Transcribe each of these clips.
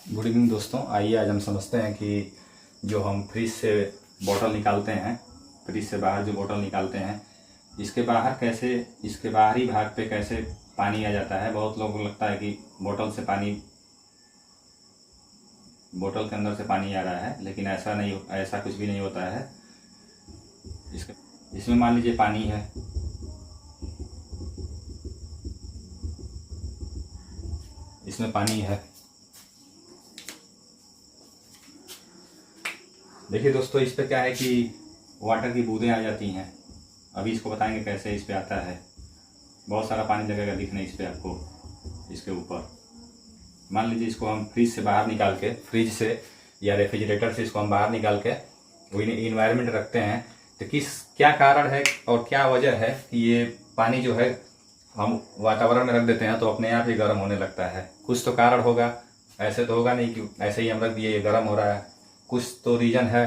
Good evening दोस्तों। आइए आज हम समझते हैं कि जो हम फ्रिज से बोतल निकालते हैं, फ्रिज से बाहर जो बोतल निकालते हैं, इसके बाहरी भाग पे कैसे पानी आ जाता है। बहुत लोगों को लगता है कि बोतल के अंदर से पानी आ रहा है, लेकिन ऐसा नहीं, ऐसा कुछ भी नहीं होता है। इसमें मान लीजिए पानी है, इसमें पानी है। देखिए दोस्तों, इस पे क्या है कि वाटर की बूंदें आ जाती हैं। अभी इसको बताएंगे कैसे इस पे आता है। बहुत सारा पानी लगेगा दिखने इस पे आपको। इसके ऊपर मान लीजिए इसको हम फ्रिज से बाहर निकाल के, फ्रिज से या रेफ्रिजरेटर से इसको हम बाहर निकाल के वो इन्वायरमेंट रखते हैं, तो क्या कारण है और क्या वजह है कि ये पानी जो है हम वातावरण में रख देते हैं तो अपने आप ही गर्म होने लगता है। कुछ तो कारण होगा, ऐसे तो होगा नहीं कि ऐसे ही हम रख दिए ये गर्म हो रहा है। कुछ तो रीजन है।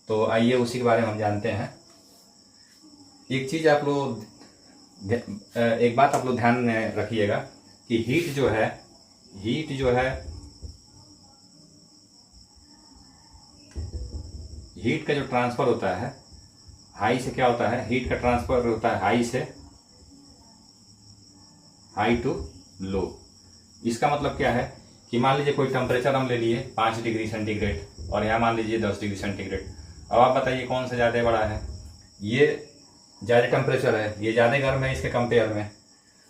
तो आइए उसी के बारे में हम जानते हैं। एक चीज़ आप लोग, एक बात आप लोग ध्यान में रखिएगा कि हीट जो है हीट का जो ट्रांसफ़र होता है हाई से, क्या होता है, हीट का ट्रांसफ़र होता है हाई टू लो। इसका मतलब क्या है कि मान लीजिए कोई टेम्परेचर हम ले लिए 5 डिग्री सेंटीग्रेड और यहाँ मान लीजिए 10 डिग्री सेंटीग्रेड। अब आप बताइए कौन सा ज़्यादा बड़ा है। ये ज़्यादा टेम्परेचर है, ये ज़्यादा गर्म है इसके कंपेयर में,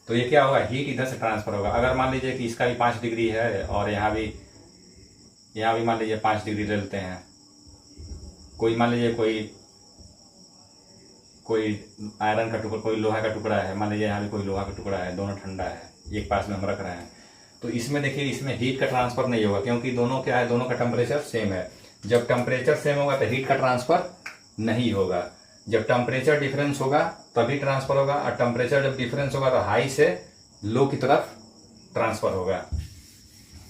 तो ये क्या होगा, हीट इधर से ट्रांसफ़र होगा। अगर मान लीजिए कि इसका भी 5 डिग्री है और यहाँ भी मान लीजिए 5 डिग्री ले लेते हैं। कोई मान लीजिए कोई आयरन का टुकड़ा, कोई लोहा का टुकड़ा है, मान लीजिए यहाँ भी कोई लोहा का टुकड़ा है, दोनों ठंडा है, एक पास में हम रख रहे हैं। तो इसमें देखिए, इसमें हीट का ट्रांसफ़र नहीं होगा क्योंकि दोनों क्या है, दोनों का टेम्परेचर सेम है। जब टेम्परेचर सेम होगा तो हीट का ट्रांसफ़र नहीं होगा। जब टेम्परेचर डिफरेंस होगा तभी ट्रांसफ़र होगा, और टेम्परेचर जब डिफरेंस होगा तो हाई से लो की तरफ ट्रांसफ़र होगा।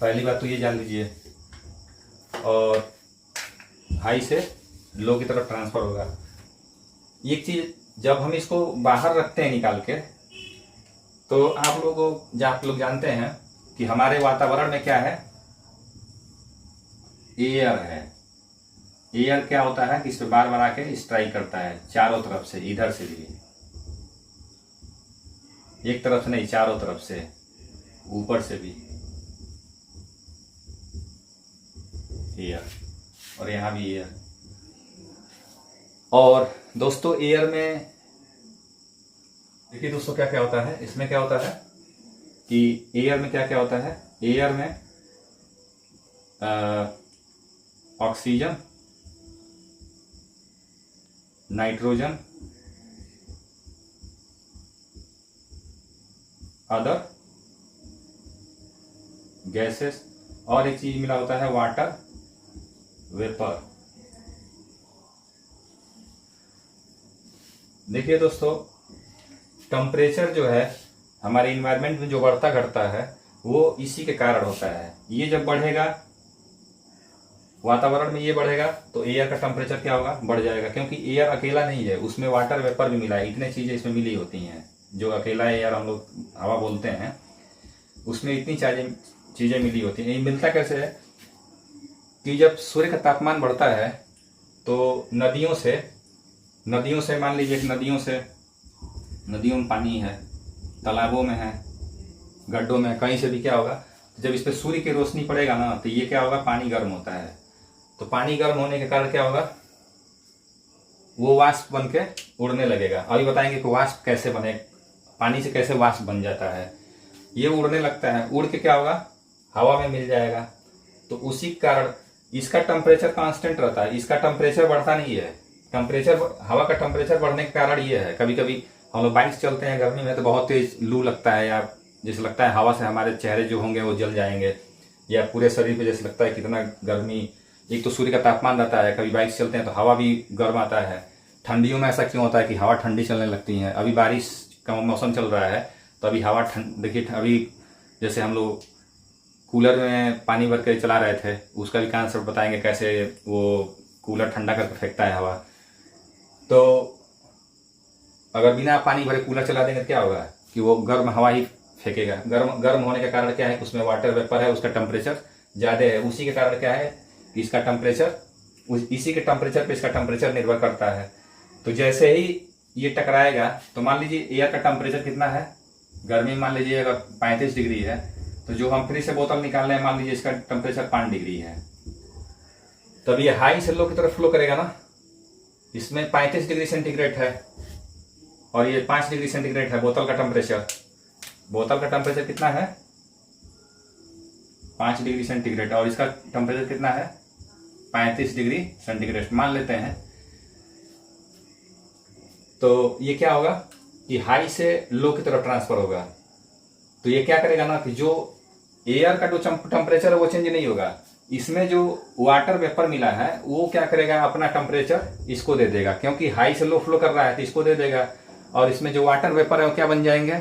पहली बात तो ये जान लीजिए। और हाई से लो की तरफ ट्रांसफ़र होगा। एक चीज़, जब हम इसको बाहर रखते हैं निकाल के, तो आप लोग जानते हैं कि हमारे वातावरण में क्या है, एयर है। एयर क्या होता है कि इस पे बार बार आके स्ट्राइक करता है चारों तरफ से, इधर से भी, एक तरफ से नहीं, चारों तरफ से, ऊपर से भी एयर, और यहां भी एयर। और दोस्तों एयर में देखिए दोस्तों क्या क्या होता है, इसमें क्या होता है कि एयर में क्या क्या होता है। एयर में ऑक्सीजन, नाइट्रोजन, अदर गैसेस, और एक चीज मिला होता है वाटर वेपर। देखिए दोस्तों, टेम्परेचर जो है हमारे इन्वायरमेंट में जो बढ़ता घटता है वो इसी के कारण होता है। ये जब बढ़ेगा, वातावरण में ये बढ़ेगा, तो एयर का टेम्परेचर क्या होगा, बढ़ जाएगा। क्योंकि एयर अकेला नहीं है, उसमें वाटर वेपर भी मिला है। इतने चीज़ें इसमें मिली होती हैं। जो अकेला एयर हम लोग हवा बोलते हैं, उसमें इतनी चीज़ें मिली होती हैं। ये मिलता कैसे है कि जब सूर्य का तापमान बढ़ता है तो नदियों से मान लीजिए कि नदियों में पानी है, तालाबों में है, गड्ढों में, कहीं से भी क्या होगा, जब इस पर सूर्य की रोशनी पड़ेगा ना, तो ये क्या होगा, पानी गर्म होता है। तो पानी गर्म होने के कारण क्या होगा, वो वाष्प बन के उड़ने लगेगा। अभी बताएंगे कि वाष्प कैसे बने, पानी से कैसे वाष्प बन जाता है। ये उड़ने लगता है, उड़ के क्या होगा, हवा में मिल जाएगा। तो उसी कारण इसका टेम्परेचर कांस्टेंट रहता है, इसका टेम्परेचर बढ़ता नहीं है। हवा का टेम्परेचर बढ़ने के कारण ये है, कभी कभी हम लोग बाइक से चलते हैं गर्मी में तो बहुत तेज लू लगता है, या जैसे लगता है हवा से हमारे चेहरे जो होंगे वो जल जाएंगे, या पूरे शरीर पे जैसे लगता है कितना गर्मी। एक तो सूर्य का तापमान रहता है, कभी बाइक से चलते हैं तो हवा भी गर्म आता है। ठंडियों में ऐसा क्यों होता है कि हवा ठंडी चलने लगती है। अभी बारिश का मौसम चल रहा है तो अभी हवा देखिए, अभी जैसे हम लोग कूलर में पानी भर के चला रहे थे, उसका भी कॉन्सेप्ट बताएंगे कैसे वो कूलर ठंडा करके फेंकता है हवा। तो अगर बिना पानी भरे कूलर चला देंगे तो क्या होगा कि वो गर्म हवा ही फेंकेगा। गर्म होने के कारण क्या है, उसमें वाटर वेपर है, उसका टेम्परेचर ज़्यादा है, उसी के कारण क्या है कि इसका टेम्परेचर, इसी के टेम्परेचर पे इसका टेम्परेचर निर्भर करता है। तो जैसे ही ये टकराएगा तो मान लीजिए एयर का टेम्परेचर कितना है, गर्मी मान लीजिए अगर 35 डिग्री है, तो जो हम फ्रिज से बोतल निकाल रहे हैं मान लीजिए इसका टेम्परेचर 5 डिग्री है, तब ये हाई से लो की तरफ फ्लो करेगा ना। इसमें 35 डिग्री सेंटीग्रेड है और ये 5 डिग्री सेंटीग्रेड है बोतल का टेम्परेचर। बोतल का टेम्परेचर कितना है 5 डिग्री सेंटीग्रेड और इसका टेम्परेचर कितना है 35 डिग्री सेंटीग्रेड मान लेते हैं। तो ये क्या होगा कि हाई से लो की तरफ ट्रांसफर होगा। तो ये क्या करेगा ना कि जो एयर का जो टेम्परेचर है वो चेंज नहीं होगा, इसमें जो वाटर वेपर मिला है वो क्या करेगा अपना टेम्परेचर इसको दे देगा, क्योंकि हाई से लो फ्लो कर रहा है तो इसको दे देगा। और इसमें जो वाटर वेपर है वो क्या बन जाएंगे,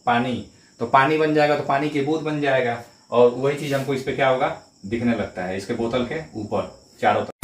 पानी। तो पानी बन जाएगा तो पानी की बूंद बन जाएगा और वही चीज हमको इस पे क्या होगा दिखने लगता है, इसके बोतल के ऊपर चारों तरफ।